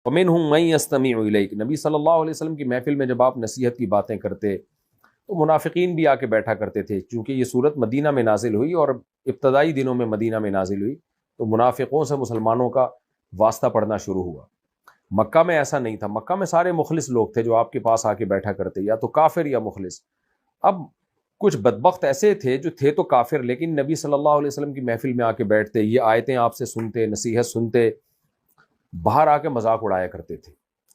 وَمِنْهُمْ مَن يَسْتَمِعُ إِلَيْكَ، نبی صلی اللہ علیہ وسلم کی محفل میں جب آپ نصیحت کی باتیں کرتے تو منافقین بھی آ کے بیٹھا کرتے تھے، چونکہ یہ صورت مدینہ میں نازل ہوئی اور ابتدائی دنوں میں مدینہ میں نازل ہوئی تو منافقوں سے مسلمانوں کا واسطہ پڑنا شروع ہوا۔ مکہ میں ایسا نہیں تھا، مکہ میں سارے مخلص لوگ تھے جو آپ کے پاس آ کے بیٹھا کرتے، یا تو کافر یا مخلص۔ اب کچھ بدبخت ایسے تھے جو تھے تو کافر، لیکن نبی صلی اللہ علیہ وسلم کی محفل میں آ کے بیٹھتے، یہ آیتیں آپ سے سنتے، نصیحت سنتے، باہر آ کے مذاق اڑایا کرتے تھے۔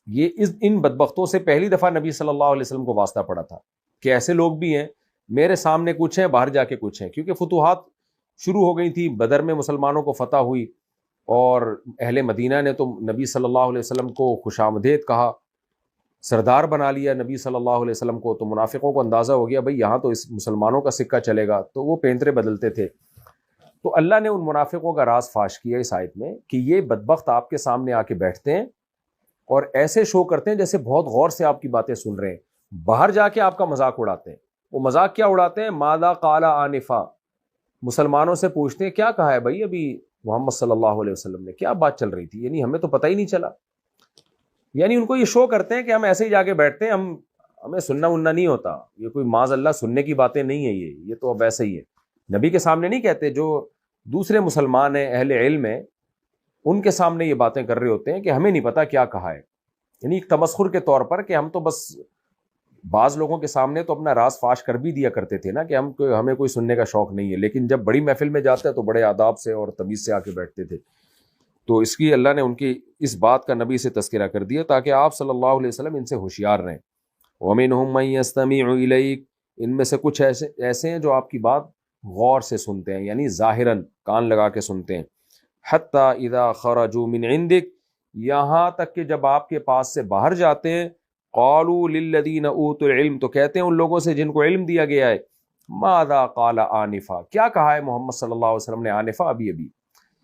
یہ ان بدبختوں سے پہلی دفعہ نبی صلی اللہ علیہ وسلم کو واسطہ پڑا تھا کہ ایسے لوگ بھی ہیں، میرے سامنے کچھ ہیں، باہر جا کے کچھ ہیں، کیونکہ فتوحات شروع ہو گئی تھی، بدر میں مسلمانوں کو فتح ہوئی اور اہل مدینہ نے تو نبی صلی اللہ علیہ وسلم کو خوش آمدید کہا، سردار بنا لیا نبی صلی اللہ علیہ وسلم کو، تو منافقوں کو اندازہ ہو گیا بھئی یہاں تو اس مسلمانوں کا سکہ چلے گا، تو وہ پینترے بدلتے تھے۔ تو اللہ نے ان منافقوں کا راز فاش کیا اس آیت میں کہ یہ بدبخت آپ کے سامنے آ کے بیٹھتے ہیں اور ایسے شو کرتے ہیں جیسے بہت غور سے آپ کی باتیں سن رہے ہیں، باہر جا کے آپ کا مذاق اڑاتے ہیں۔ وہ مذاق کیا اڑاتے ہیں؟ ماذا قال آنفا، مسلمانوں سے پوچھتے ہیں کیا کہا ہے بھائی ابھی محمد صلی اللہ علیہ وسلم نے، کیا بات چل رہی تھی، یعنی ہمیں تو پتہ ہی نہیں چلا۔ یعنی ان کو یہ شو کرتے ہیں کہ ہم ایسے ہی جا کے بیٹھتے ہیں، ہمیں سننا اننا نہیں ہوتا، یہ کوئی معاذ اللہ سننے کی باتیں نہیں ہیں، یہ تو اب ویسے ہی ہے۔ نبی کے سامنے نہیں کہتے، جو دوسرے مسلمان ہیں، اہل علم ہیں، ان کے سامنے یہ باتیں کر رہے ہوتے ہیں کہ ہمیں نہیں پتا کیا کہا ہے، یعنی ایک تمسخر کے طور پر کہ ہم تو بس بعض لوگوں کے سامنے تو اپنا راز فاش کر بھی دیا کرتے تھے نا کہ ہمیں کوئی سننے کا شوق نہیں ہے، لیکن جب بڑی محفل میں جاتے تو بڑے آداب سے اور تمیز سے آ کے بیٹھتے تھے۔ تو اس کی اللہ نے ان کی اس بات کا نبی سے تذکرہ کر دیا تاکہ آپ صلی اللہ علیہ وسلم ان سے ہوشیار رہیں۔ وَمِنْهُمْ مَن يَسْتَمِعُ إِلَيْكَ، ان میں سے کچھ ایسے ہیں جو آپ کی بات غور سے سنتے ہیں، یعنی ظاہراً کان لگا کے سنتے ہیں۔ حَتَّى إِذَا خَرَجُوا مِنْ عِنْدِكَ، یہاں تک کہ جب آپ کے پاس سے باہر جاتے ہیں، قَالُوا لِلَّذِينَ أُوتُوا الْعِلْمَ، تو کہتے ہیں ان لوگوں سے جن کو علم دیا گیا ہے، ماذا قال آنفا، کیا کہا ہے محمد صلی اللہ علیہ وسلم نے آنفا، ابھی۔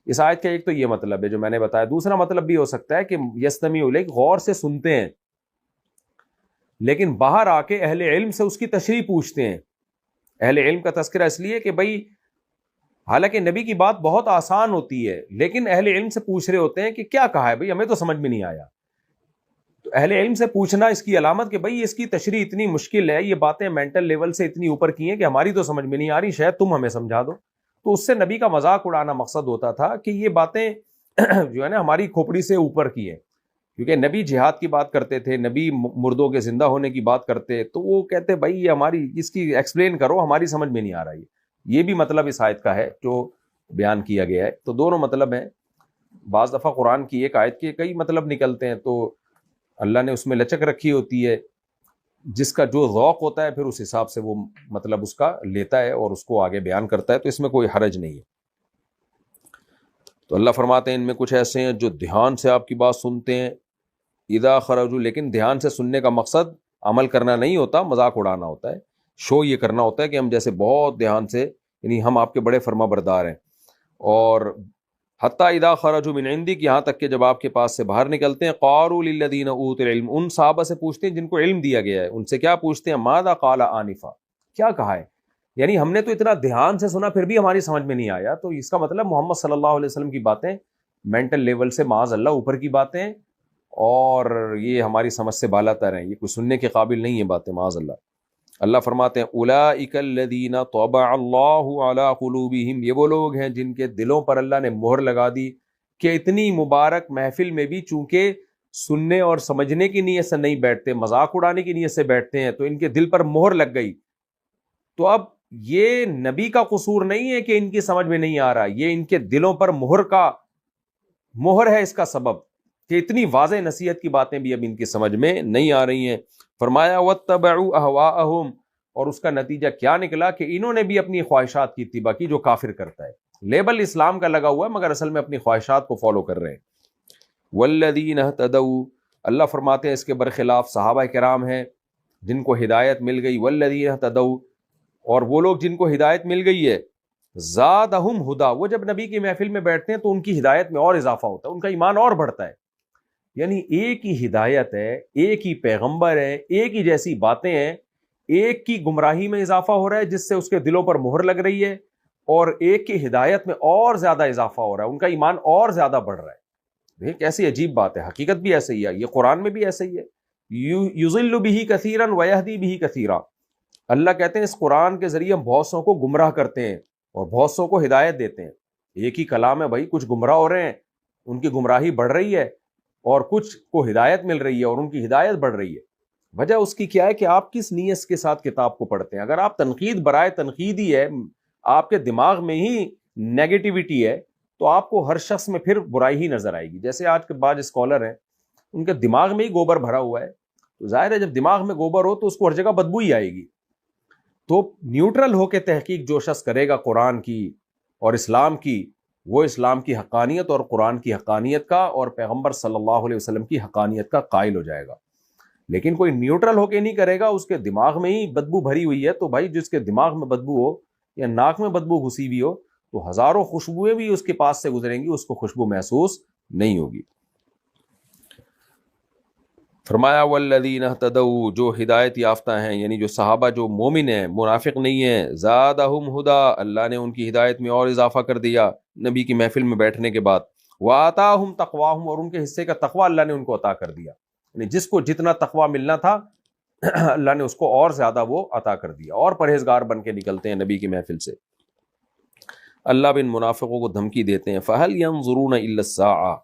اس آیت کا ایک تو یہ مطلب ہے جو میں نے بتایا، دوسرا مطلب بھی ہو سکتا ہے کہ یستمیع الیک، غور سے سنتے ہیں لیکن باہر آ کے اہل علم سے اس کی تشریح پوچھتے ہیں۔ اہل علم کا تذکرہ اس لیے کہ بھائی حالانکہ نبی کی بات بہت آسان ہوتی ہے لیکن اہل علم سے پوچھ رہے ہوتے ہیں کہ کیا کہا ہے بھائی، ہمیں تو سمجھ میں نہیں آیا۔ تو اہل علم سے پوچھنا اس کی علامت کہ بھائی اس کی تشریح اتنی مشکل ہے، یہ باتیں مینٹل لیول سے اتنی اوپر کی ہیں کہ ہماری تو سمجھ میں نہیں آ رہی، شاید تم ہمیں سمجھا دو۔ تو اس سے نبی کا مذاق اڑانا مقصد ہوتا تھا کہ یہ باتیں جو ہے نا ہماری کھوپڑی سے اوپر کی ہیں، کیونکہ نبی جہاد کی بات کرتے تھے، نبی مردوں کے زندہ ہونے کی بات کرتے، تو وہ کہتے بھائی یہ ہماری اس کی ایکسپلین کرو، ہماری سمجھ میں نہیں آ رہا ہے۔ یہ بھی مطلب اس آیت کا ہے جو بیان کیا گیا ہے۔ تو دونوں مطلب ہیں، بعض دفعہ قرآن کی ایک آیت کے کئی مطلب نکلتے ہیں تو اللہ نے اس میں لچک رکھی ہوتی ہے، جس کا جو ذوق ہوتا ہے پھر اس حساب سے وہ مطلب اس کا لیتا ہے اور اس کو آگے بیان کرتا ہے، تو اس میں کوئی حرج نہیں ہے۔ تو اللہ فرماتے ہیں ان میں کچھ ایسے ہیں جو دھیان سے آپ کی بات سنتے ہیں، اذا خرجوا، لیکن دھیان سے سننے کا مقصد عمل کرنا نہیں ہوتا، مذاق اڑانا ہوتا ہے، شو یہ کرنا ہوتا ہے کہ ہم جیسے بہت دھیان سے، یعنی ہم آپ کے بڑے فرما بردار ہیں۔ اور حتیٰ اذا خرجوا من عندک، یہاں تک کہ جب آپ کے پاس سے باہر نکلتے ہیں، قالوا للذین اوتوا العلم، ان صحابہ سے پوچھتے ہیں جن کو علم دیا گیا ہے، ان سے کیا پوچھتے ہیں؟ ماذا قال آنفا، کیا کہا ہے، یعنی ہم نے تو اتنا دھیان سے سنا پھر بھی ہماری سمجھ میں نہیں آیا۔ تو اس کا مطلب محمد صلی اللہ علیہ وسلم کی باتیں مینٹل لیول سے معاذ اللہ اوپر کی باتیں ہیں اور یہ ہماری سمجھ سے بالا تر ہیں، یہ کوئی سننے کے قابل نہیں ہے باتیں، معاذ اللہ۔ اللہ فرماتے ہیں اولئک الذین طبع اللہ علی قلوبہم، یہ وہ لوگ ہیں جن کے دلوں پر اللہ نے مہر لگا دی کہ اتنی مبارک محفل میں بھی چونکہ سننے اور سمجھنے کی نیت سے نہیں بیٹھتے، مذاق اڑانے کی نیت سے بیٹھتے ہیں، تو ان کے دل پر مہر لگ گئی۔ تو اب یہ نبی کا قصور نہیں ہے کہ ان کی سمجھ میں نہیں آ رہا، یہ ان کے دلوں پر مہر ہے اس کا سبب کہ اتنی واضح نصیحت کی باتیں بھی اب ان کی سمجھ میں نہیں آ رہی ہیں۔ فرمایا وَاتَّبَعُوا أَهْوَاءَهُمْ، اور اس کا نتیجہ کیا نکلا کہ انہوں نے بھی اپنی خواہشات کی اتباع کی، جو کافر کرتا ہے، لیبل اسلام کا لگا ہوا ہے مگر اصل میں اپنی خواہشات کو فالو کر رہے ہیں۔ وَالَّذِينَ اهْتَدَوْا، اللہ فرماتے ہیں اس کے برخلاف صحابہ کرام ہیں جن کو ہدایت مل گئی، وَالَّذِينَ اهْتَدَوْا، اور وہ لوگ جن کو ہدایت مل گئی ہے، زادہم ہدا، وہ جب نبی کی محفل میں بیٹھتے ہیں تو ان کی ہدایت میں اور اضافہ ہوتا ہے، ان کا ایمان اور بڑھتا ہے۔ یعنی ایک ہی ہدایت ہے، ایک ہی پیغمبر ہے، ایک ہی جیسی باتیں ہیں، ایک کی گمراہی میں اضافہ ہو رہا ہے جس سے اس کے دلوں پر مہر لگ رہی ہے، اور ایک کی ہدایت میں اور زیادہ اضافہ ہو رہا ہے، ان کا ایمان اور زیادہ بڑھ رہا ہے۔ دیکھیں کیسی عجیب بات ہے، حقیقت بھی ایسے ہی ہے، یہ قرآن میں بھی ایسے ہی ہے، یضل بہ کثیرا ویہدی بہ کثیرا۔ اللہ کہتے ہیں اس قرآن کے ذریعے ہم بہت سو کو گمراہ کرتے ہیں اور بہت سو کو ہدایت دیتے ہیں۔ ایک ہی کلام ہے بھائی، کچھ گمراہ ہو رہے ہیں، ان کی گمراہی بڑھ رہی ہے، اور کچھ کو ہدایت مل رہی ہے اور ان کی ہدایت بڑھ رہی ہے۔ وجہ اس کی کیا ہے کہ آپ کس نیت کے ساتھ کتاب کو پڑھتے ہیں۔ اگر آپ تنقید برائے تنقید ہی ہے، آپ کے دماغ میں ہی نیگیٹیوٹی ہے، تو آپ کو ہر شخص میں پھر برائی ہی نظر آئے گی۔ جیسے آج کے بعض اسکالر ہیں، ان کے دماغ میں ہی گوبر بھرا ہوا ہے، تو ظاہر ہے جب دماغ میں گوبر ہو تو اس کو ہر جگہ بدبو ہی آئے گی۔ تو نیوٹرل ہو کے تحقیق جو شخص کرے گا قرآن کی اور اسلام کی، وہ اسلام کی حقانیت اور قرآن کی حقانیت کا اور پیغمبر صلی اللہ علیہ وسلم کی حقانیت کا قائل ہو جائے گا۔ لیکن کوئی نیوٹرل ہو کے نہیں کرے گا، اس کے دماغ میں ہی بدبو بھری ہوئی ہے، تو بھائی جس کے دماغ میں بدبو ہو یا ناک میں بدبو گھسی ہوئی ہو، تو ہزاروں خوشبوئیں بھی اس کے پاس سے گزریں گی، اس کو خوشبو محسوس نہیں ہوگی۔ فرمایا والذین اہتدوا، جو ہدایت یافتہ ہیں، یعنی جو صحابہ جو مومن ہیں، منافق نہیں ہیں، زادہم ہدا، اللہ نے ان کی ہدایت میں اور اضافہ کر دیا نبی کی محفل میں بیٹھنے کے بعد، وآتاہم تقواہم، اور ان کے حصے کا تقوی اللہ نے ان کو عطا کر دیا، یعنی جس کو جتنا تقوی ملنا تھا اللہ نے اس کو اور زیادہ وہ عطا کر دیا، اور پرہیزگار بن کے نکلتے ہیں نبی کی محفل سے۔ اللہ بھی ان منافقوں کو دھمکی دیتے ہیں، فہل ینظرون الا الساعہ،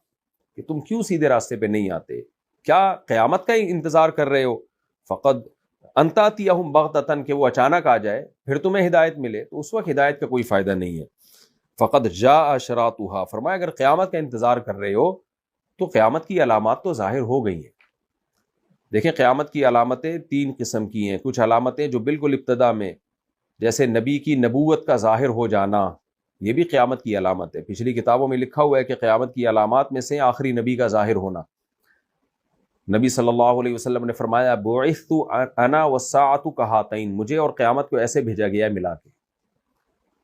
کہ تم کیوں سیدھے راستے پہ نہیں آتے، کیا قیامت کا ہی انتظار کر رہے ہو؟ فقد انتاتیہم بغتۃ، کہ وہ اچانک آ جائے پھر تمہیں ہدایت ملے، تو اس وقت ہدایت کا کوئی فائدہ نہیں ہے۔ فقد جاء اشراطھا، فرمایا اگر قیامت کا انتظار کر رہے ہو تو قیامت کی علامات تو ظاہر ہو گئی ہیں۔ دیکھیں قیامت کی علامتیں تین قسم کی ہیں، کچھ علامتیں جو بالکل ابتدا میں، جیسے نبی کی نبوت کا ظاہر ہو جانا، یہ بھی قیامت کی علامت ہے۔ پچھلی کتابوں میں لکھا ہوا ہے کہ قیامت کی علامات میں سے آخری نبی کا ظاہر ہونا۔ نبی صلی اللہ علیہ وسلم نے فرمایا بعثت انا والساعۃ کہاتین، مجھے اور قیامت کو ایسے بھیجا گیا ملا کے۔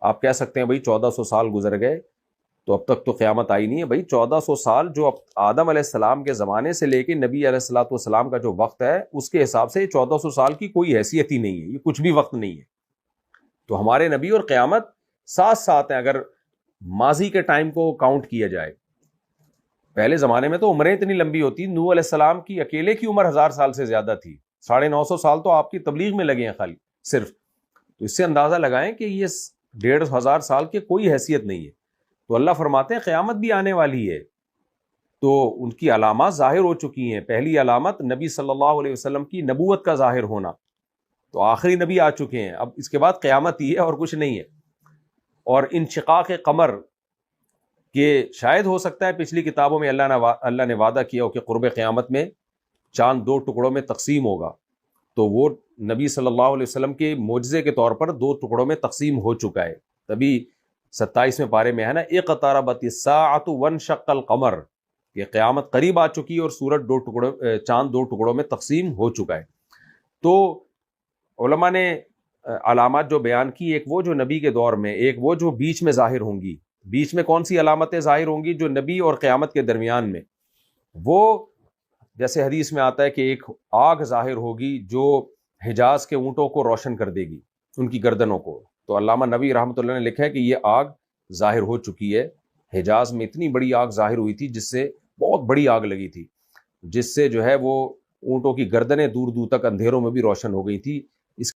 آپ کہہ سکتے ہیں بھائی 1400 سال گزر گئے تو اب تک تو قیامت آئی نہیں ہے۔ بھائی 1400 سال جو آدم علیہ السلام کے زمانے سے لے کے نبی علیہ الصلوۃ والسلام کا جو وقت ہے، اس کے حساب سے 1400 سال کی کوئی حیثیت ہی نہیں ہے، یہ کچھ بھی وقت نہیں ہے۔ تو ہمارے نبی اور قیامت ساتھ ساتھ ہیں اگر ماضی کے ٹائم کو کاؤنٹ کیا جائے۔ پہلے زمانے میں تو عمریں اتنی لمبی ہوتی، نوح علیہ السلام کی اکیلے کی عمر 1000 سال سے زیادہ تھی، 950 سال تو آپ کی تبلیغ میں لگے ہیں خالی صرف۔ تو اس سے اندازہ لگائیں کہ یہ 1500 سال کی کوئی حیثیت نہیں ہے۔ تو اللہ فرماتے ہیں قیامت بھی آنے والی ہے، تو ان کی علامات ظاہر ہو چکی ہیں۔ پہلی علامت نبی صلی اللہ علیہ وسلم کی نبوت کا ظاہر ہونا، تو آخری نبی آ چکے ہیں، اب اس کے بعد قیامت ہی ہے اور کچھ نہیں ہے۔ اور انشقاق قمر، کہ شاید ہو سکتا ہے پچھلی کتابوں میں اللہ نے وعدہ کیا ہو کہ قرب قیامت میں چاند 2 ٹکڑوں میں تقسیم ہوگا، تو وہ نبی صلی اللہ علیہ وسلم کے معجزے کے طور پر 2 ٹکڑوں میں تقسیم ہو چکا ہے۔ تبھی 27ویں پارے میں ہے نا اقتربت الساعۃ وانشق القمر، کہ قیامت قریب آ چکی اور سورج چاند 2 ٹکڑوں میں تقسیم ہو چکا ہے۔ تو علماء نے علامات جو بیان کی، ایک وہ جو نبی کے دور میں، ایک وہ جو بیچ میں ظاہر ہوں گی۔ بیچ میں کون سی علامتیں ظاہر ہوں گی؟ جو نبی اور قیامت کے درمیان میں، وہ جیسے حدیث میں آتا ہے کہ ایک آگ ظاہر ہوگی جو حجاز کے اونٹوں کو روشن کر دے گی، ان کی گردنوں کو۔ تو علامہ نبی رحمۃ اللہ نے لکھا ہے کہ یہ آگ ظاہر ہو چکی ہے۔ حجاز میں اتنی بڑی آگ ظاہر ہوئی تھی، جس سے بہت بڑی آگ لگی تھی، جس سے جو ہے وہ اونٹوں کی گردنیں دور دور تک اندھیروں میں بھی روشن ہو گئی تھی۔